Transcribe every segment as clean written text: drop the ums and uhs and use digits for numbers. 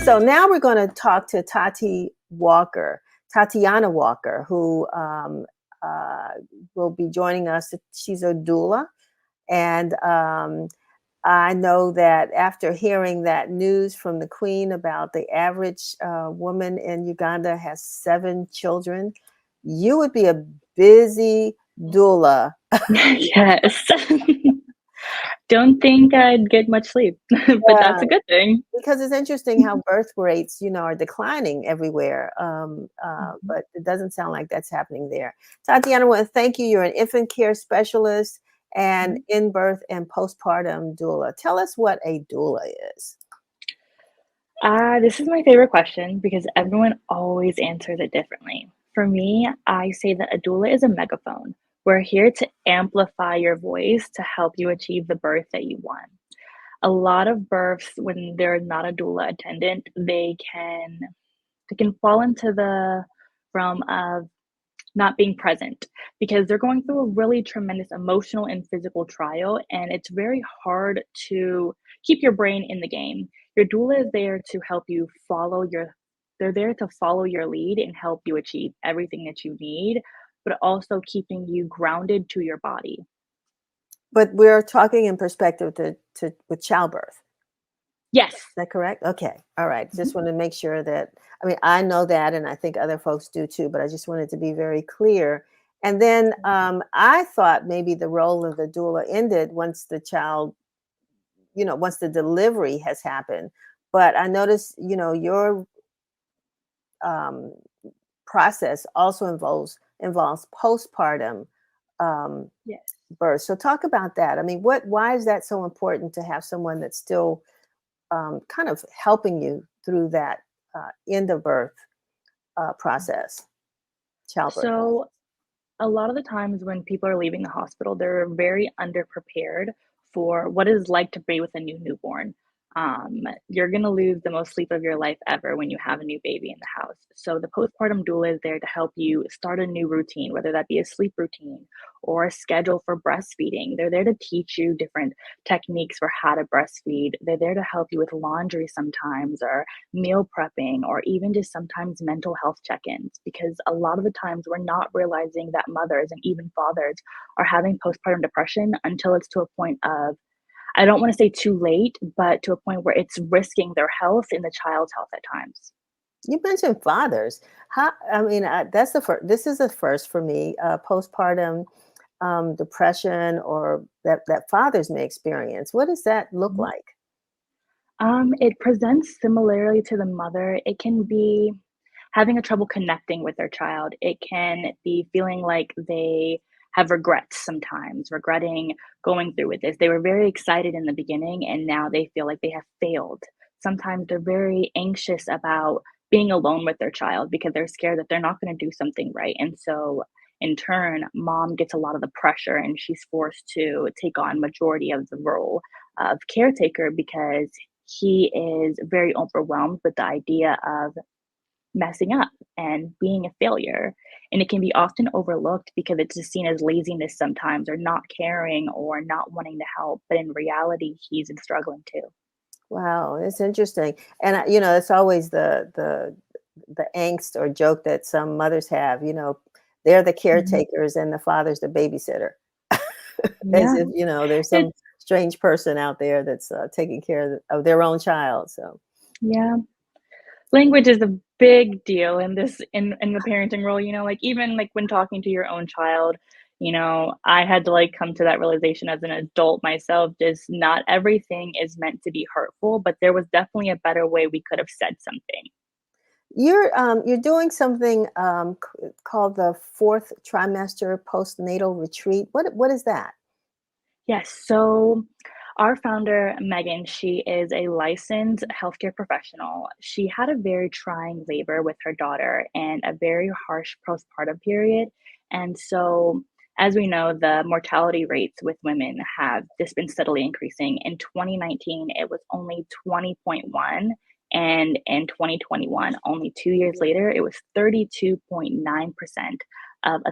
So now we're going to talk to Tatiana Walker, who uh, will be joining us. She's a doula. And I know that after hearing that news from the Queen about the average woman in Uganda has 7 children, you would be a busy doula. Yes. Don't think I'd get much sleep, but Yeah, that's a good thing. because it's interesting how birth rates, are declining everywhere. Mhm. But it doesn't sound like that's happening there. Tatiana, I want to thank you. You're an infant care specialist and Mhm. in birth and postpartum doula. Tell us what a doula is. This is my favorite question because everyone always answers it differently. For me, I say that a doula is a megaphone. We're here to amplify your voice to help you achieve the birth that you want. A lot of births, when they're not a doula attendant, they can fall into the realm of not being present because they're going through a really tremendous emotional and physical trial, and it's very hard to keep your brain in the game. Your doula is there to help you follow your they're there to follow your lead and help you achieve everything that you need, but also keeping you grounded to your body. But we're talking in perspective to with childbirth. Yes. Is that correct? Okay. All right. Mhm. Just want to make sure that, I mean, I know that, and I think other folks do too, but I just wanted to be very clear. And then I thought maybe the role of the doula ended once the child, once the delivery has happened. But I noticed, your um, process also involves postpartum um, Yes. birth. So talk about that. I mean, why is that so important to have someone that's still kind of helping you through that end of birth process, childbirth process? So a lot of the times when people are leaving the hospital, they're very underprepared for what it's like to be with a new newborn. You're gonna lose the most sleep of your life ever when you have a new baby in the house. So the postpartum doula is there to help you start a new routine, whether that be a sleep routine or a schedule for breastfeeding. They're there to teach you different techniques for how to breastfeed. They're there to help you with laundry sometimes, or meal prepping, or even just sometimes mental health check ins, because a lot of the times we're not realizing that mothers and even fathers are having postpartum depression until it's to a point of, I don't want to say too late, but to a point where it's risking their health and the child's health at times. You mentioned fathers. How? I mean, that's the first. This is the first for me. Postpartum depression, or that fathers may experience. What does that look Mhm. like? It presents similarly to the mother. It can be having a trouble connecting with their child. It can be feeling like they have regrets sometimes, regretting going through with this. They were very excited in the beginning and now they feel like they have failed. Sometimes they're very anxious about being alone with their child because they're scared that they're not going to do something right. And so in turn, mom gets a lot of the pressure and she's forced to take on majority of the role of caretaker because he is very overwhelmed with the idea of messing up and being a failure. And it can be often overlooked because it's just seen as laziness sometimes, or not caring, or not wanting to help. But in reality, he's struggling too. Wow, it's interesting, and it's always the angst or joke that some mothers have. They're the Mhm. caretakers and the father's the babysitter. As Yeah, if, there's some it's strange person out there that's taking care of their own child. So, yeah. Language is a big deal in this in the parenting role, like, even, like, when talking to your own child, I had to, like, come to that realization as an adult myself, just not everything is meant to be hurtful, but there was definitely a better way we could have said something. you're doing something called the fourth trimester postnatal retreat. What is that? Yes, so our founder, Megan, she is a licensed healthcare professional. She had a very trying labor with her daughter and a very harsh postpartum period. And so, as we know, the mortality rates with women have just been steadily increasing. In 2019, it was only 20.1. And in 2021, only 2 years later, it was 32.9% of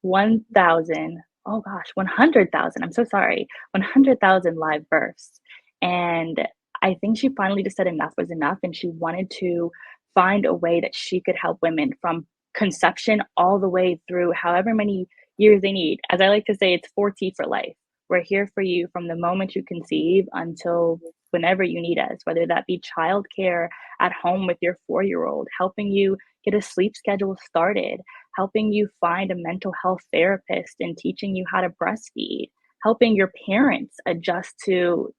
1,000, oh gosh, 100,000, I'm so sorry, 100,000 live births. And I think she finally just said enough was enough, and she wanted to find a way that she could help women from conception all the way through however many years they need. As I like to say, it's 4T for life. We're here for you from the moment you conceive until whenever you need us, whether that be childcare at home with your 4-year-old, helping you get a sleep schedule started, helping you find a mental health therapist and teaching you how to breastfeed, helping your parents adjust to,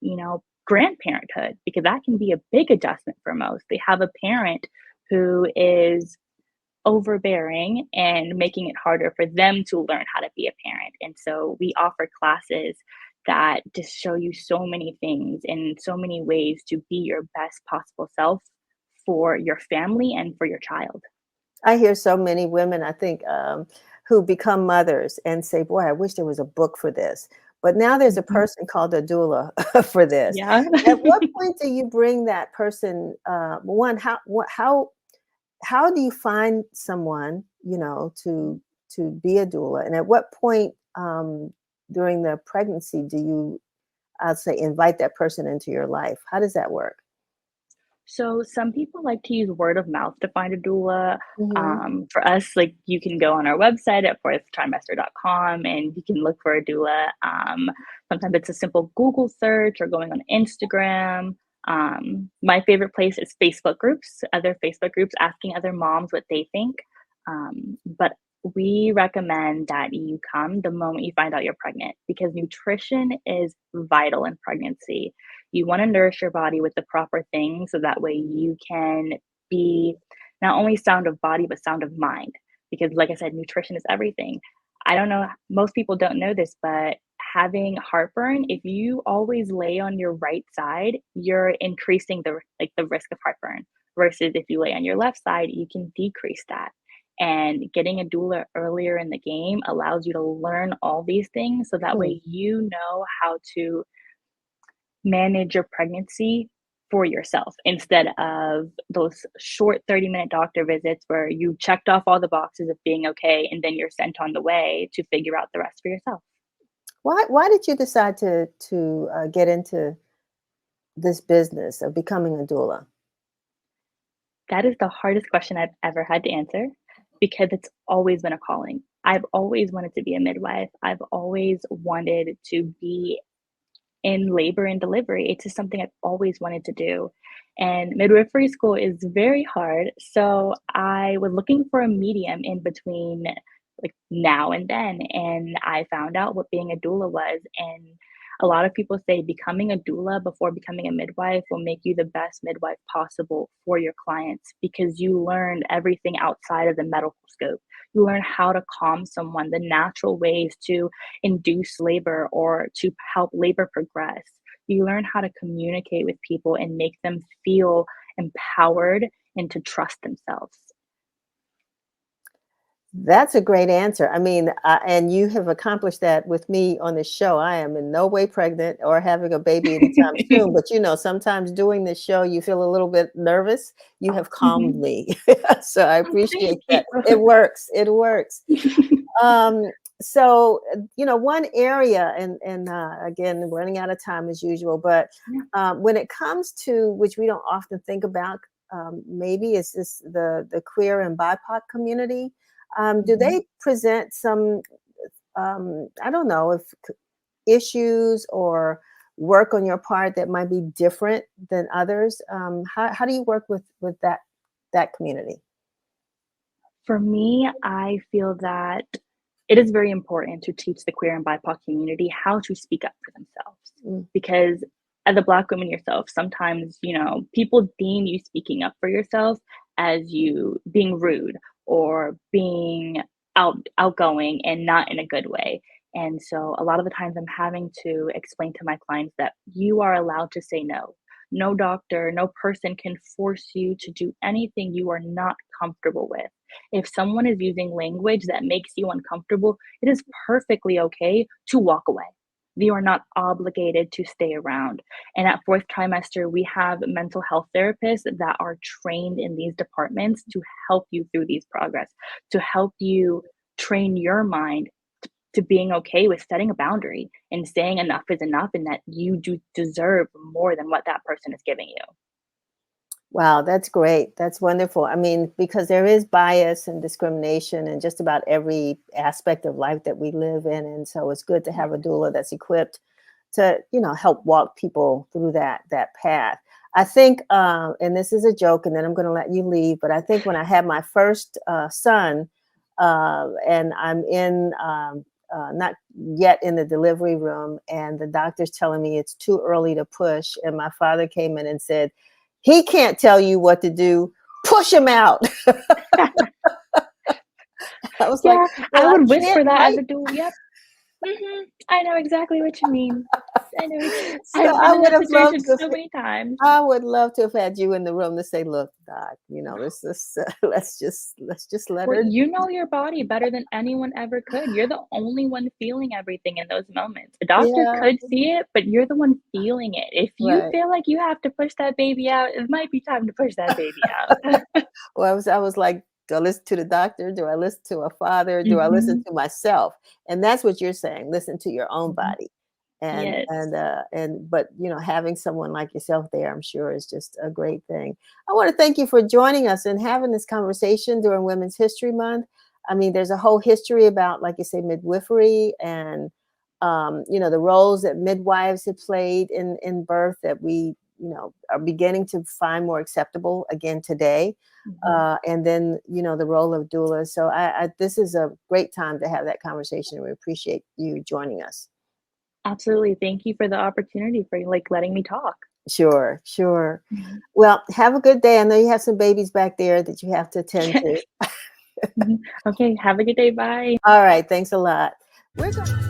grandparenthood, because that can be a big adjustment for most. They have a parent who is overbearing and making it harder for them to learn how to be a parent. And so we offer classes that just show you so many things and so many ways to be your best possible self for your family and for your child. I hear so many women, I think, who become mothers and say, "Boy, I wish there was a book for this." But now there's a Mhm. person called a doula for this. Yeah. At what point do you bring that person? One, how do you find someone, to be a doula? And at what point during the pregnancy do you, I'll say, invite that person into your life? How does that work? So some people like to use word of mouth to find a doula. Hmm. For us, like you can go on our website at fourthtrimester.com and you can look for a doula. Sometimes it's a simple Google search or going on Instagram. My favorite place is Facebook groups, other Facebook groups asking other moms what they think. But we recommend that you come the moment you find out you're pregnant because nutrition is vital in pregnancy. You want to nourish your body with the proper things so that way you can be not only sound of body, but sound of mind. Because, like I said, nutrition is everything. I don't know, most people don't know this, but having heartburn, if you always lay on your right side, you're increasing the risk of heartburn. Versus if you lay on your left side, you can decrease that. And getting a doula earlier in the game allows you to learn all these things so that way you know how to manage your pregnancy for yourself instead of those short 30-minute doctor visits where you checked off all the boxes of being okay and then you're sent on the way to figure out the rest for yourself. Why did you decide to get into this business of becoming a doula? That is the hardest question I've ever had to answer because it's always been a calling. I've always wanted to be a midwife. I've always wanted to be in labor and delivery. It's just something I've always wanted to do. And midwifery school is very hard. So I was looking for a medium in between like now and then. And I found out what being a doula was. And a lot of people say becoming a doula before becoming a midwife will make you the best midwife possible for your clients because you learn everything outside of the medical scope. You learn how to calm someone, the natural ways to induce labor or to help labor progress. You learn how to communicate with people and make them feel empowered and to trust themselves. That's a great answer. I mean, and you have accomplished that with me on this show. I am in no way pregnant or having a baby anytime soon, but sometimes doing this show, you feel a little bit nervous. You have calmed Mhm. me. So I Oh, thank appreciate you. that. It works. It works. So one area, and again, running out of time as usual, but Yeah. when it comes to which we don't often think about, maybe it's this the queer and BIPOC community. Do Mhm. they present some, I don't know, if issues or work on your part that might be different than others? How do you work with that community? For me, I feel that it is very important to teach the queer and BIPOC community how to speak up for themselves. Mm. Because as a Black woman yourself, sometimes, people deem you speaking up for yourself as you being rude or being outgoing and not in a good way. And so a lot of the times I'm having to explain to my clients that you are allowed to say no. No doctor, no person can force you to do anything you are not comfortable with. If someone is using language that makes you uncomfortable, it is perfectly okay to walk away. You are not obligated to stay around. And at fourth trimester, we have mental health therapists that are trained in these departments to help you through these progress, to help you train your mind to being okay with setting a boundary and saying enough is enough and that you do deserve more than what that person is giving you. Wow, that's great. That's wonderful. I mean, because there is bias and discrimination in just about every aspect of life that we live in. And so it's good to Yeah. have a doula that's equipped to, help walk people through that path. I think, and this is a joke, and then I'm going to let you leave. But I think when I had my first son, and I'm in not yet in the delivery room, and the doctor's telling me it's too early to push, and my father came in and said, "He can't tell you what to do. Push him out." I was like, Yeah, "Well, I I would can't whisper that as right." a dual. Yep. I know exactly what you mean. I know So I've been I in would that have loved situation to. so many times. I would love to have had you in the room to say, "Look, doc, this let's just let Well, her." you know your body better than anyone ever could. You're the only one feeling everything in those moments. A doctor Yeah, could see it, but you're the one feeling it. If you right. feel like you have to push that baby out, it might be time to push that baby out. Well, I was like, do I listen to the doctor? Do I listen to a father? Do I listen Mhm, to myself? And that's what you're saying. Listen to your own mhm. body. And Yes, but having someone like yourself there, I'm sure is just a great thing. I want to thank you for joining us and having this conversation during Women's History Month. I mean, there's a whole history about, like you say, midwifery and the roles that midwives have played in birth that we are beginning to find more acceptable again today. mhm. And then the role of doula. So this is a great time to have that conversation. We appreciate you joining us. Absolutely. Thank you for the opportunity for, like, letting me talk. Sure, sure. Mhm. Well, have a good day. I know you have some babies back there that you have to attend to. Yes. Mhm. Okay, have a good day. Bye. All right, thanks a lot. We're going